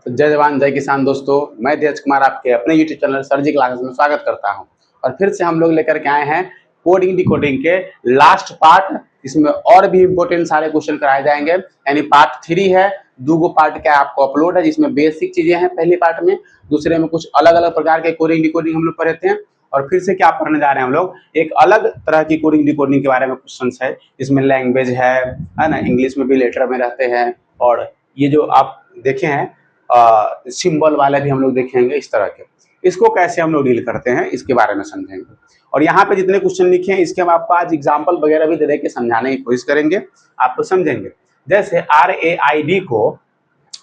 तो जय जवान जय किसान दोस्तों, मैं धीरज कुमार आपके अपने यूट्यूब चैनल सर जी क्लासेस में स्वागत करता हूं। और फिर से हम लोग लेकर के आए हैं कोडिंग डिकोडिंग के लास्ट पार्ट। इसमें और भी इंपॉर्टेंट सारे क्वेश्चन कराए जाएंगे, यानी पार्ट 3 है। दो पार्ट का आपको अपलोड है, जिसमें बेसिक चीजें हैं पहले पार्ट में, दूसरे में कुछ अलग अलग प्रकार के कोडिंग डिकोडिंग हम लोग पढ़े थे। और फिर से क्या पढ़ने जा रहे हैं हम लोग, एक अलग तरह की कोडिंग डिकोडिंग के बारे में क्वेश्चन है। इसमें लैंग्वेज है ना, इंग्लिश में भी लेटर में रहते हैं, और ये जो आप देखे हैं सिंबल वाले भी हम लोग देखेंगे। इस तरह के इसको कैसे हम लोग डील करते हैं इसके बारे में समझेंगे। और यहाँ पे जितने क्वेश्चन लिखे हैं इसके हम आपको आज एग्जांपल वगैरह भी दे के समझाने की कोशिश करेंगे, आप तो समझेंगे। जैसे RAID को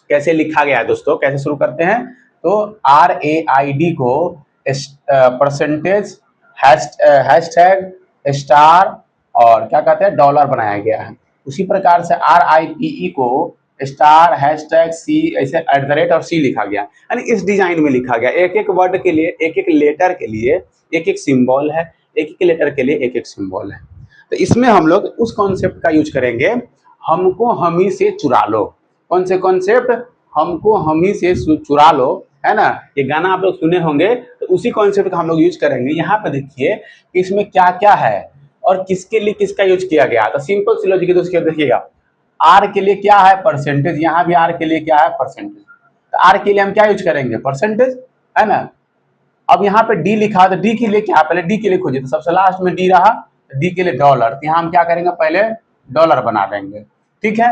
कैसे लिखा गया है दोस्तों, कैसे शुरू करते हैं। तो RAID को परसेंटेज हैशटैग स्टार और क्या कहते हैं डॉलर बनाया गया है। उसी प्रकार से RIPE को स्टार हैशटैग सी ऐसे @ और सी लिखा गया, यानी इस डिजाइन में लिखा गया। एक एक वर्ड के लिए, एक एक लेटर के लिए एक एक सिंबल है, एक एक लेटर के लिए एक एक सिंबल है। तो इसमें हम लोग उस कॉन्सेप्ट का यूज करेंगे, हमको हम ही से चुरा लो। कौन से कॉन्सेप्ट, हमको हम ही से चुरा लो, है ना। ये गाना आप लोग सुने होंगे, तो उसी कॉन्सेप्ट का हम लोग यूज करेंगे। यहाँ पे देखिए कि इसमें क्या क्या है और किसके लिए किसका यूज किया गया। तो सिंपल सी लॉजिक दोस्तों देखिएगा, आर के लिए क्या है परसेंटेज, यहाँ भी आर के लिए क्या है परसेंटेज। तो आर के लिए हम क्या यूज करेंगे परसेंटेज, है ना। अब यहाँ पे डी लिखा, तो डी के लिए क्या, पहले डी के लिए खोजिए। तो सबसे लास्ट में डी रहा, डी के लिए डॉलर। तो यहाँ हम क्या करेंगे, पहले डॉलर बना देंगे, ठीक है।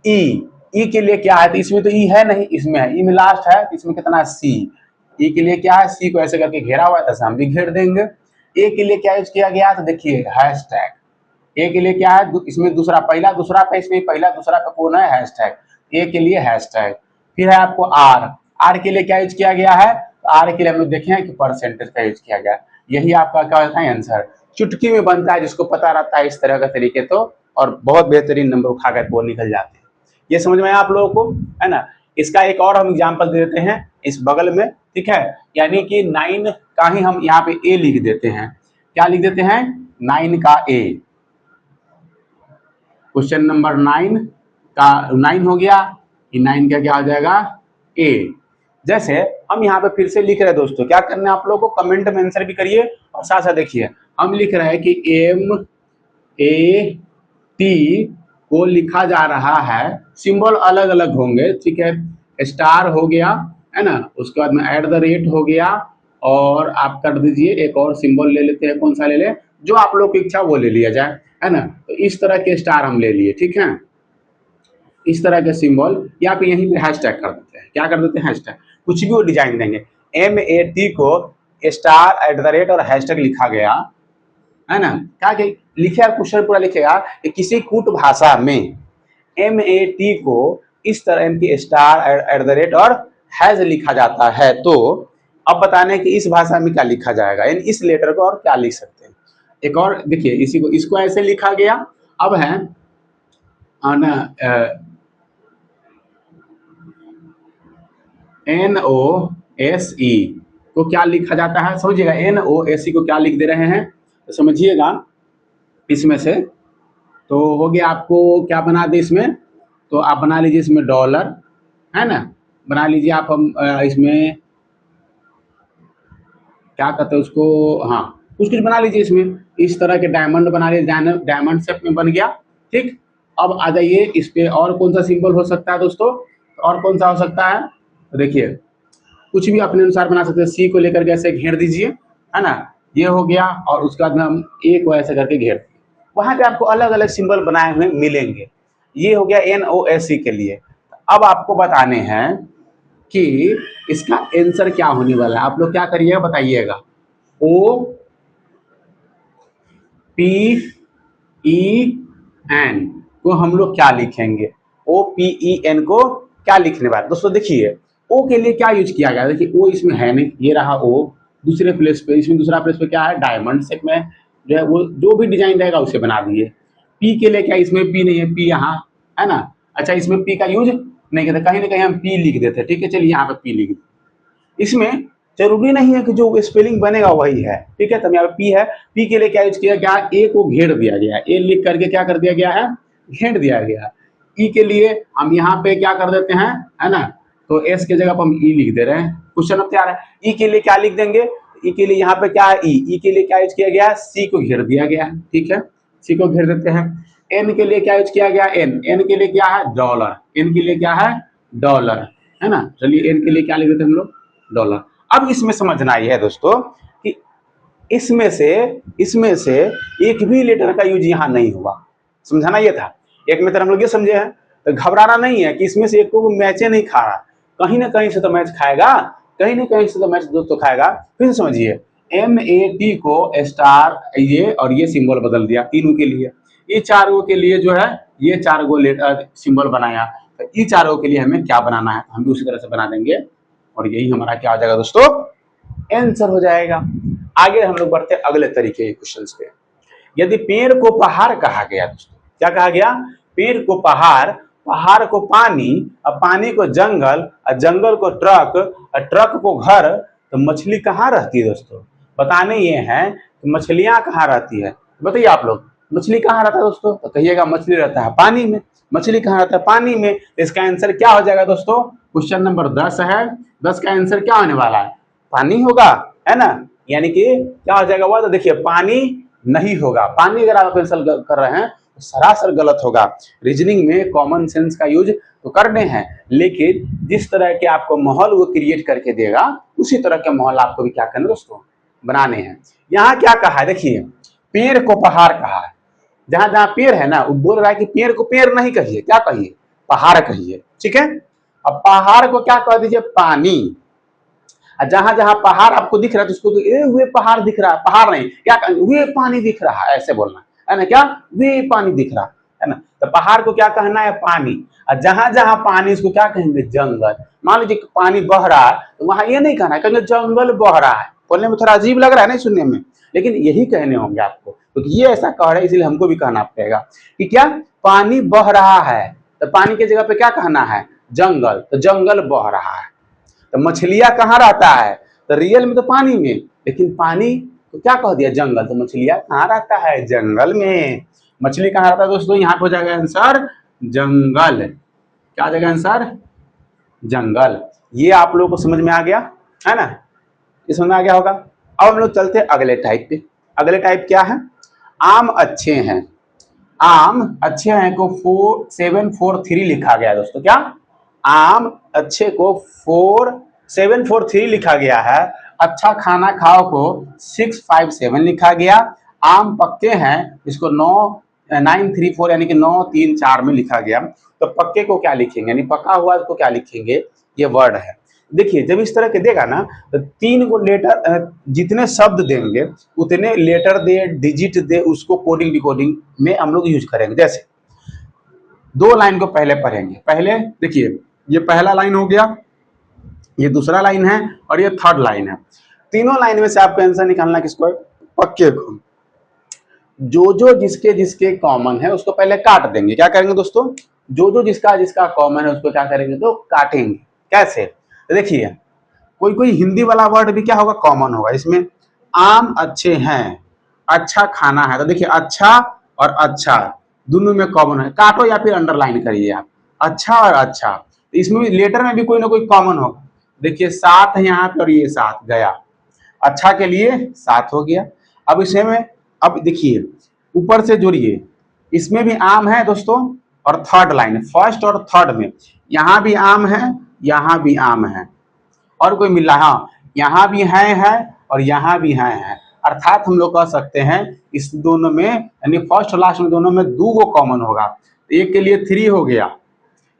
ई के लिए क्या है, तो इसमें तो ई है नहीं, इसमें है, ई में लास्ट है, इसमें कितना है सी। ई के लिए क्या है, सी को ऐसे करके घेरा हुआ है, तो हम भी घेर देंगे। ए के लिए क्या यूज किया गया, तो देखिए हैशटैग। ए के लिए क्या है, इसमें दूसरा पहला दूसरा पे, इसमें पहला दूसरा पे कौन है हैशटैग, ए के लिए हैशटैग। फिर है आपको आर के लिए क्या यूज किया गया है, तो आर के लिए हम लोग देखे हैं कि परसेंटेज का यूज किया गया। यही आपका क्या होता है आंसर, चुटकी में बनता है, जिसको पता रहता है इस तरह का तरीके तो, और बहुत बेहतरीन नंबर उठा कर वो निकल जाते हैं। ये समझ में आया आप लोगों को, है ना। इसका एक और हम एग्जाम्पल दे देते हैं इस बगल में, ठीक है। यानी कि 9 का ही हम यहाँ पे ए लिख देते हैं। क्या लिख देते हैं, 9 का ए। क्वेश्चन नंबर 9 का 9 हो गया, ये 9 का क्या हो जाएगा ए। जैसे हम यहाँ पे फिर से लिख रहे हैं दोस्तों, क्या करना है आप लोगों को, कमेंट में आंसर भी करिए और साथ साथ देखिए। हम लिख रहे हैं कि MAT को लिखा जा रहा है, सिंबल अलग अलग होंगे, ठीक है। स्टार हो गया, है ना, उसके बाद में @ हो गया, और आप कर दीजिए एक और सिंबल ले लेते हैं, कौन सा ले ले, जो आप लोग की इच्छा वो ले लिया जाए, है ना। तो इस तरह के स्टार हम ले लिए, ठीक है। इस तरह के सिंबल या फिर यहीं पे हैशटैग कर देते हैं, क्या कर देते हैं हैशटैग, कुछ भी वो डिजाइन देंगे। MAT को स्टार @ और हैशटैग लिखा गया, है ना। क्या लिखेगा, क्वेश्चन पूरा लिखेगा कि किसी कूट भाषा में MAT को इस तरह की स्टार @ और हैज लिखा जाता है। तो अब बताने कि इस भाषा में क्या लिखा जाएगा, यानी इस लेटर को और क्या लिख सकते हैं। एक और देखिए, इसी को इसको ऐसे लिखा गया। अब है NOSE को क्या लिखा जाता है, समझिएगा। NOSE को क्या लिख दे रहे हैं, तो समझिएगा इसमें से। तो हो गया, आपको क्या बना दे इसमें, तो आप बना लीजिए इसमें डॉलर, है ना, बना लीजिए आप। हम इसमें क्या कहते हैं उसको, हाँ कुछ कुछ बना लीजिए इसमें। इस तरह के डायमंड बना लीजिए, डायमंड शेप में बन गया, ठीक। अब आ जाइए इस पे, और कौन सा सिंबल हो सकता है दोस्तों, और कौन सा हो सकता है, तो देखिए कुछ भी अपने अनुसार बना सकते हैं। सी को लेकर के ऐसे घेर दीजिए, है ना, ये हो गया। और उसके बाद में हम ए को ऐसे करके घेर, वहां पे आपको अलग अलग सिंबल बनाए हुए मिलेंगे। ये हो गया NOSE के लिए। अब आपको बताने हैं कि इसका आंसर क्या होने वाला है। आप लोग क्या करिएगा बताइएगा, OPEN को हम लोग क्या लिखेंगे, OPEN को क्या लिखने वाले दोस्तों। देखिए ओ के लिए क्या यूज किया गया, देखिए ओ इसमें है नहीं, ये रहा ओ दूसरे प्लेस पे, इसमें दूसरा प्लेस पे क्या है डायमंड शेप में, जो है वो जो भी डिजाइन रहेगा उसे बना दिए। पी के लिए क्या, इसमें पी नहीं है, पी यहाँ है ना। अच्छा, इसमें पी का यूज नहीं करते, कहीं ना कहीं हम पी लिख देते, ठीक है। चलिए यहाँ पे पी लिख देते, इसमें जरूरी नहीं है कि जो स्पेलिंग बनेगा वही है, ठीक है। तो यहाँ पे पी है, पी के लिए क्या यूज किया गया, ए को घेर दिया गया, ए लिख करके क्या कर दिया गया है, घेर दिया गया। ई के लिए हम यहाँ पे क्या कर देते हैं, है ना, तो एस की जगह पर हम ई लिख दे रहे हैं। क्वेश्चन अब तैयार है। ई के लिए क्या लिख देंगे, ई के लिए यहाँ पे क्या है, ई के लिए क्या यूज किया गया है, सी को घेर दिया गया है, ठीक है, सी को घेर देते हैं। एन के लिए क्या यूज किया गया, एन, एन के लिए क्या है, डॉलर, एन के लिए क्या है, डॉलर, है ना। चलिए एन के लिए क्या लिख देते हैं हम लोग, डॉलर। अब इसमें समझना ये है दोस्तों कि इसमें से एक भी लेटर का यूज यहाँ नहीं हुआ, समझाना ये था। एक में हम लोग ये समझे हैं, तो घबराना नहीं है कि इसमें से एक को मैचे नहीं खा रहा, कहीं ना कहीं से तो मैच खाएगा, कहीं ना कहीं से तो मैच दोस्तों खाएगा। फिर समझिए MAT को स्टार ये और ये सिंबल बदल दिया तीनों के लिए, ये चारों के लिए जो है ये 4 गो लेटर सिंबल बनाया, तो ये चारों के लिए हमें क्या बनाना है, हम भी उसी तरह से बना देंगे और यही हमारा क्या हो जाएगा दोस्तों, आंसर हो जाएगा। आगे हम लोग बढ़ते अगले तरीके के क्वेश्चंस पे। यदि पेड़ को पहाड़ कहा गया दोस्तों, क्या कहा गया, पेड़ को पहाड़, पहाड़ को पानी, और पानी को जंगल, और जंगल को ट्रक, और ट्रक को घर, तो मछली कहाँ रहती है दोस्तों। बताने ये है कि मछलियां कहाँ रहती है, बताइए आप लोग, मछली कहाँ रहता है दोस्तों, तो कहिएगा मछली रहता है पानी में। मछली कहाँ रहता है, पानी में। तो इसका आंसर क्या हो जाएगा दोस्तों, क्वेश्चन नंबर 10 है, 10 का आंसर क्या होने वाला है, पानी होगा, है ना। यानी कि क्या हो जाएगा वो, तो देखिए पानी नहीं होगा। पानी अगर आप आंसर कर रहे हैं तो सरासर गलत होगा। रीजनिंग में कॉमन सेंस का यूज तो करने हैं, लेकिन जिस तरह के आपको माहौल वो क्रिएट करके देगा उसी तरह के माहौल आपको भी क्या करना दोस्तों, बनाने हैं। यहाँ क्या कहा है, देखिए पेड़ को पहाड़ कहा है, जहां जहां पेड़ है ना वो बोल रहा है कि पेड़ को पेड़ नहीं कहिए, क्या कहिए, पहाड़ कहिए, ठीक है। अब पहाड़ को क्या कह दीजिए, पानी। जहां जहां पहाड़ आपको दिख रहा है तो उसको ए हुए पहाड़ दिख रहा है, पहाड़ नहीं, क्या वे पानी दिख रहा है, ऐसे बोलना है ना, क्या वे पानी दिख रहा है ना। तो पहाड़ को क्या कहना है, पानी। और जहां जहां पानी उसको क्या कहेंगे, जंगल। मान लीजिए पानी बह रहा है तो वहां ये नहीं कहना है, कहेंगे जंगल बह रहा है। बोलने में थोड़ा अजीब लग रहा है ना सुनने में, लेकिन यही कहने होंगे आपको, क्योंकि तो ये ऐसा कह रहा है इसलिए हमको भी कहना पड़ेगा कि क्या पानी बह रहा है, तो पानी की जगह पे क्या कहना है, जंगल, तो जंगल बह रहा है। तो मछलियां कहाँ रहता है, तो रियल में तो पानी में, लेकिन पानी तो क्या कह दिया, जंगल, तो मछलियां कहाँ रहता है, जंगल में। मछली कहाँ रहता है दोस्तों, यहाँ पे हो जाएगा आंसर जंगल। क्या हो जाएगा आंसर, जंगल। ये आप लोगों को समझ में आ गया है ना, ये समझ में आ गया होगा। अब हम लोग चलते अगले टाइप पे। अगले टाइप क्या है, आम अच्छे हैं, आम अच्छे हैं को 4743 लिखा गया है दोस्तों। क्या, आम अच्छे को 4743 लिखा गया है। अच्छा खाना खाओ को 657 लिखा गया। आम पक्के हैं इसको 934 यानी कि 934 में लिखा गया। तो पक्के को क्या लिखेंगे, यानी पका हुआ को क्या लिखेंगे, ये वर्ड है। देखिए जब इस तरह के देगा ना तो 3 को लेटर, जितने शब्द देंगे उतने लेटर दे, डिजिट दे, उसको कोडिंग डिकोडिंग में हम लोग यूज करेंगे। जैसे 2 लाइन को पहले पढ़ेंगे। पहले देखिए ये पहला लाइन हो गया, ये दूसरा लाइन है और ये थर्ड लाइन है। तीनों लाइन में से आपको आंसर निकालना किसको है, पक्के को। जो जो जिसके जिसके कॉमन है उसको पहले काट देंगे। क्या करेंगे दोस्तों, जो जो जिसका जिसका कॉमन है उसको क्या करेंगे, तो काटेंगे। कैसे, तो देखिए कोई कोई हिंदी वाला वर्ड भी क्या होगा, कॉमन होगा। इसमें आम अच्छे हैं, अच्छा खाना है, तो देखिए अच्छा और अच्छा दोनों में कॉमन है, काटो या फिर अंडरलाइन करिए आप, अच्छा और अच्छा। तो इसमें भी लेटर में भी कोई ना कोई कॉमन होगा। देखिए 7 है यहाँ पे और ये 7 गया, अच्छा के लिए 7 हो गया। अब इसमें अब देखिए ऊपर से जोड़िए, इसमें भी आम है दोस्तों, और थर्ड लाइन फर्स्ट और थर्ड में यहाँ भी आम है, यहाँ भी आम है, और कोई मिल रहा, हाँ यहाँ भी है और यहाँ भी है। अर्थात हम लोग कह सकते हैं इस दोनों में, यानी फर्स्ट और लास्ट में दोनों में 2 गो कॉमन होगा। एक के लिए 3 हो गया,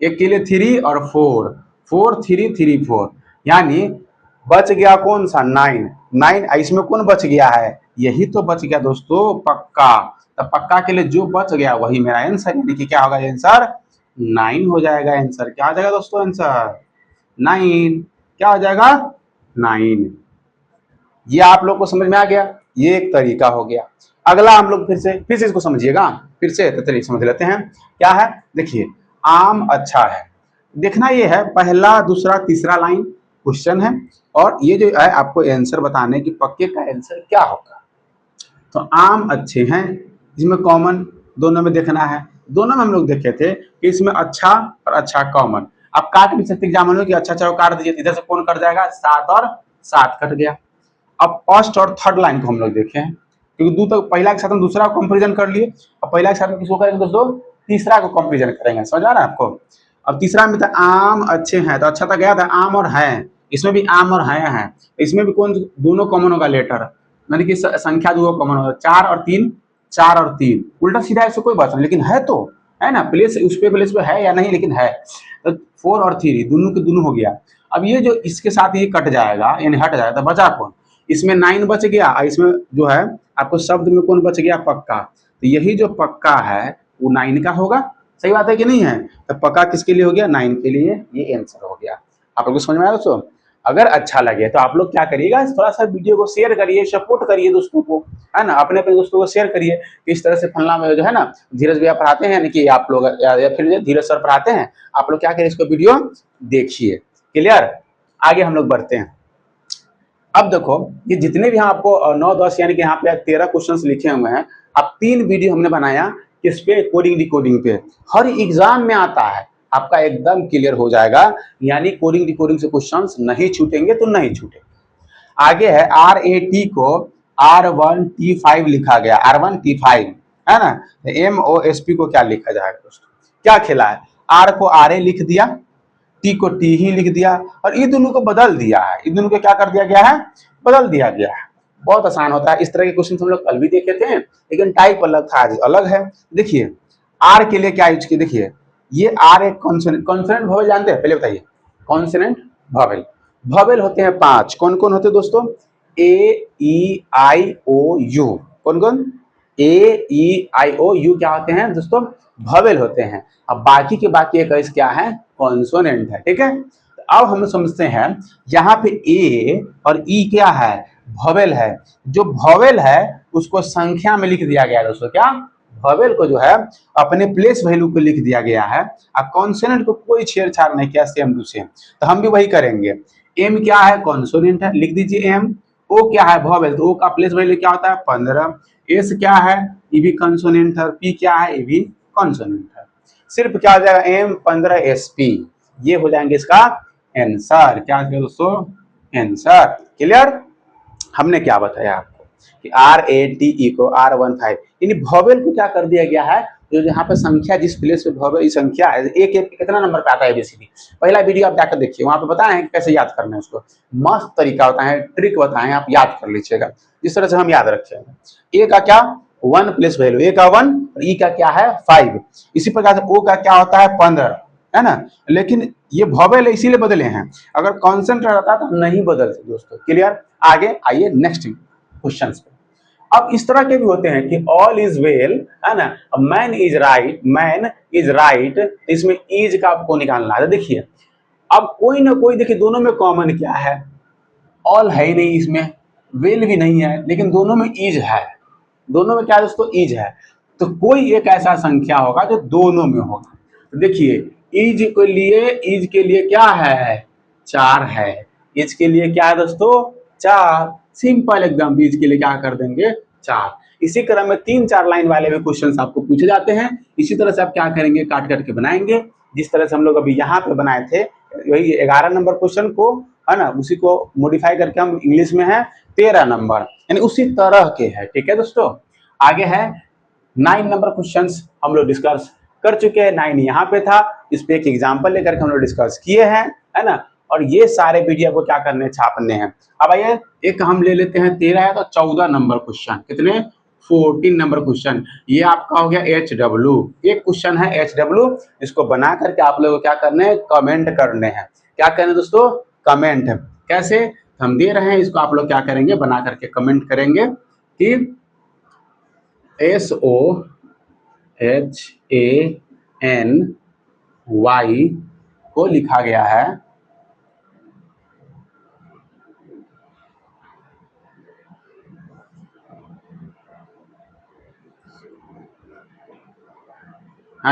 एक के लिए 3 और 4, 4 3 3 4, यानी बच गया कौन सा, 9 9। इसमें कौन बच गया है, यही तो बच गया दोस्तों, पक्का। तो पक्का के लिए जो बच गया वही मेरा आंसर, यानी कि क्या होगा आंसर, 9 हो जाएगा आंसर। क्या हो जाएगा दोस्तों आंसर, 9। क्या हो जाएगा, 9। ये आप लोग को समझ में आ गया, ये एक तरीका हो गया। अगला हम लोग फिर से इसको समझिएगा, फिर से तो चलिए समझ लेते हैं। क्या है, देखिए आम अच्छा है, देखना ये है पहला दूसरा तीसरा लाइन क्वेश्चन है, और ये जो है आपको आंसर बताने की पक्के का आंसर क्या होगा। तो आम अच्छे हैं, इसमें कॉमन दोनों में देखना है। दोनों में हम लोग देखे थे कि इसमें अच्छा और अच्छा कॉमन। आप काट भी सकते एग्जाम में कि अच्छा चलो काट दीजिए, इधर से कौन कट जाएगा, 7 और 7 कट गया। अब फर्स्ट और थर्ड लाइन को हम लोग देखें, क्योंकि दो तक पहला के साथ हम दूसरा को कंपेरिजन कर लिए, अब पहला के साथ में किसको करेंगे दोस्तों, तीसरा को कंपेरिजन करेंगे। समझ आ रहा है आपको। अब तीसरा में था आम अच्छे हैं, तो अच्छा था गया था आम और है, इसमें भी आम और है, इसमें भी कौन दोनों कॉमन होगा लेटर, यानी कि संख्या दो कॉमन होगा, 4 और 3, 4 और 3 उल्टा सीधा है, इससे कोई बात नहीं, लेकिन है तो है ना, प्लेस उस पे प्लेस पे है या नहीं, लेकिन है। तो 4 और 3 दोनों के दोनों हो गया। अब ये जो इसके साथ ये कट जाएगा यानी हट जाएगा, तो बचा कौन, इसमें 9 बच गया, और इसमें जो है आपको शब्द में कौन बच गया, पक्का। तो यही जो पक्का है वो 9 का होगा। सही बात है कि नहीं है। तो पक्का किसके लिए हो गया, 9 के लिए, ये आंसर हो गया। आप लोग को समझ में आया दोस्तों। अगर अच्छा लगे तो आप लोग क्या करिएगा, थोड़ा सा वीडियो को शेयर करिए, सपोर्ट करिए दोस्तों को, है ना, अपने अपने दोस्तों को शेयर करिए कि इस तरह से फलना में जो है ना धीरज भैया पढ़ाते हैं, यानी कि आप लोग या फिर धीरज सर पढ़ाते हैं, आप लोग क्या करिए, इसको वीडियो देखिए। क्लियर। आगे हम लोग बढ़ते हैं। अब देखो ये जितने भी यहाँ आपको 9-10 यानी कि यहाँ पे 13 क्वेश्चंस लिखे हुए हैं, अब 3 वीडियो हमने बनाया किस पे, कोडिंग डिकोडिंग पे। हर एग्जाम में आता है, आपका एकदम क्लियर हो जाएगा, यानी कोडिंग डिकोडिंग से क्वेश्चंस नहीं छूटेंगे तो नहीं छूटेंगे। आगे है RAT को R1T5 लिखा गया, R1T5 है ना। MOSP को क्या लिखा जाएगा दोस्तों, क्या खेला है, R को RA लिख दिया, टी को टी ही लिख दिया, और ये दोनों को बदल दिया है, इन दोनों को क्या कर दिया गया है, बदल दिया गया है। बहुत आसान होता है। इस तरह के क्वेश्चन हम लोग कल भी देखे थे, लेकिन टाइप अलग था, आज अलग है। देखिए आर के लिए क्या यूज किया, देखिए ये आर एक कॉन्सोनेंट, कॉन्सोनेंट वोवेल जानते हैं, पहले बताइए, कॉन्सोनेंट वोवेल, वोवेल होते हैं 5, कौन कौन होते हैं दोस्तों, A E I O U, कौन कौन, A E I O U क्या होते हैं दोस्तों, वोवेल होते हैं। अब बाकी के बाकी 21 क्या है, कॉन्सोनेंट है। ठीक है, तो अब हम समझते हैं यहाँ पे ए और ई क्या है, वोवेल है। जो वोवेल है उसको संख्या में लिख दिया गया है दोस्तों, क्या, वोवेल को जो है अपने प्लेस वैल्यू को लिख दिया गया है, और कॉन्सोनेंट को कोई छेड़छाड़ नहीं किया, सेम टू सेम। तो हम भी वही करेंगे। एम क्या है, कॉन्सोनेंट है, लिख दीजिए एम। ओ क्या है, वोवेल, तो ओ का प्लेस वैल्यू क्या होता है 15। एस क्या है, ये भी कॉन्सोनेंट है, पी क्या है, ये भी कॉन्सोनेंट है। सिर्फ क्या हो जाएगा, M15SP, ये हो जाएंगे इसका आंसर। क्या दोस्तों, आंसर। क्लियर। हमने क्या बताया आपको कि RATE को R15, यानी वोवेल को क्या कर दिया गया है, जो यहाँ पे संख्या जिस प्लेस पे वोवेल संख्या है, एक एक कितना नंबर पे आता है ABCD, पहला वीडियो आप जाकर देखिए, वहां पे बताए हैं कैसे याद करना है उसको, मस्त तरीका होता है, ट्रिक बताए हैं, आप याद कर लीजिएगा जिस तरह से हम याद रखेंगे। ए का क्या, 1 प्लेस वैल्यू, ए का 1, ई का क्या है 5, इसी प्रकार से ओ का क्या होता है 15, है ना। लेकिन ये वोवेल इसीलिए बदले हैं, अगर कॉन्सेंट रहता तो नहीं बदलते दोस्तों। क्लियर। आगे आइए नेक्स्ट क्वेश्चन पे। अब इस तरह के भी होते हैं कि ऑल इज वेल, है ना, man is right, man is right, इसमें इज का आपको निकालना है। देखिए अब कोई ना कोई, देखिए दोनों में कॉमन क्या है, ऑल है ही नहीं इसमें, वेल भी नहीं है, लेकिन दोनों में इज है, दोनों में क्या दोस्तों, इज है। तो कोई एक ऐसा संख्या होगा जो दोनों में होगा। तो देखिए इज के लिए क्या है, 4 है, इज के लिए क्या है दोस्तों, 4, सिंपल एकदम, बीज के लिए क्या कर देंगे 4। इसी क्रम में 3-4 लाइन वाले भी क्वेश्चन आपको पूछे जाते हैं, इसी तरह से आप क्या करेंगे, काट काट के बनाएंगे, जिस तरह से हम लोग अभी यहाँ पे बनाए थे, वही 11 नंबर क्वेश्चन को, है ना, उसी को मॉडिफाई करके हम इंग्लिश में है 13 नंबर, यानी उसी तरह के है। ठीक है दोस्तों। आगे है 9 नंबर क्वेश्चन हम लोग डिस्कस कर चुके हैं, 9 यहाँ पे था, इस पे एक एग्जाम्पल लेकर के हम लोग डिस्कस किए हैं, है ना। और ये सारे वीडियो को क्या करने, छापने हैं। अब आइए एक हम ले लेते हैं, 13 है तो 14 नंबर क्वेश्चन, कितने, 14 नंबर क्वेश्चन। ये आपका हो गया HW, एक क्वेश्चन है HW, इसको बना करके आप लोग को क्या करने हैं, कमेंट करने हैं। क्या करने दोस्तों, कमेंट। कैसे, हम दे रहे हैं इसको, आप लोग क्या करेंगे, बना करके कमेंट करेंगे कि SOHANY को लिखा गया है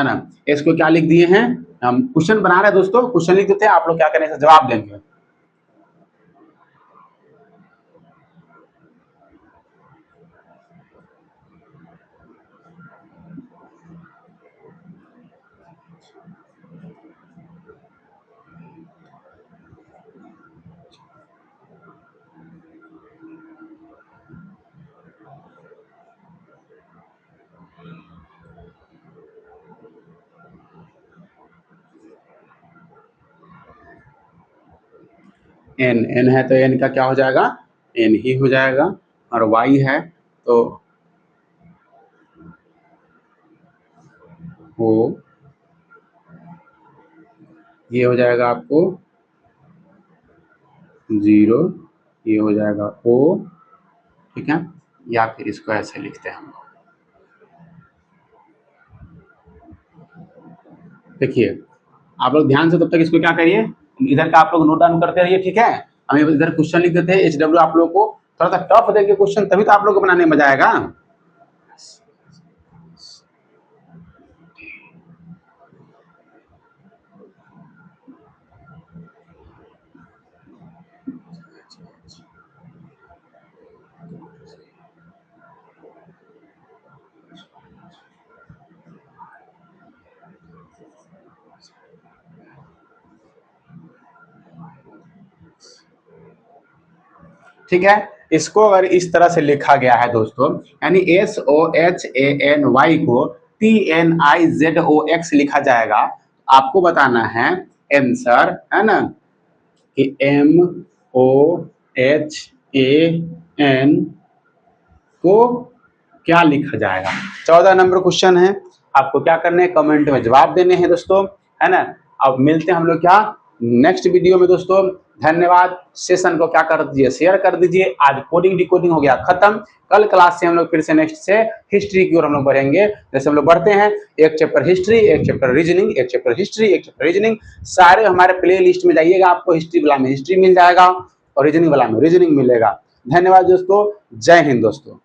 ना। इसको क्या लिख दिए हैं, हम क्वेश्चन बना रहे हैं दोस्तों, क्वेश्चन लिख देते हैं, आप लोग क्या करेंगे, जवाब देंगे। एन, एन है तो एन का क्या हो जाएगा, एन ही हो जाएगा। और वाई है तो ओ, ये हो जाएगा आपको 0, ये हो जाएगा ओ, ठीक है। या फिर इसको ऐसे लिखते हैं हम लोग, देखिए आप लोग ध्यान से तब तक इसको क्या करिए, इधर का आप लोग नोट डाउन करते रहिए, ठीक है। हम इधर क्वेश्चन लिख देते हैं एच डब्ल्यू, आप लोग को थोड़ा सा टफ देंगे क्वेश्चन, तभी तो आप लोग को बनाने में मजा आएगा। ठीक है, इसको अगर इस तरह से लिखा गया है दोस्तों, यानी SOHANY को TNIZOX लिखा जाएगा, आपको बताना है आंसर, है ना, कि MOHAN को क्या लिखा जाएगा। 14 नंबर क्वेश्चन है, आपको क्या करना है, कमेंट में जवाब देने हैं दोस्तों, है ना। अब मिलते हैं हम लोग क्या नेक्स्ट वीडियो में दोस्तों। धन्यवाद। सेशन को क्या कर दीजिए, शेयर कर दीजिए। आज कोडिंग डिकोडिंग हो गया खत्म। कल क्लास से हम लोग फिर से नेक्स्ट से हिस्ट्री की ओर हम लोग बढ़ेंगे। जैसे हम लोग बढ़ते हैं, एक चैप्टर हिस्ट्री, एक चैप्टर रीजनिंग, एक चैप्टर हिस्ट्री, एक चैप्टर रीजनिंग, सारे हमारे प्ले लिस्ट में जाइएगा, आपको हिस्ट्री वाला में हिस्ट्री मिल जाएगा और रीजनिंग वाला में रीजनिंग मिलेगा। धन्यवाद दोस्तों, जय हिंद दोस्तों।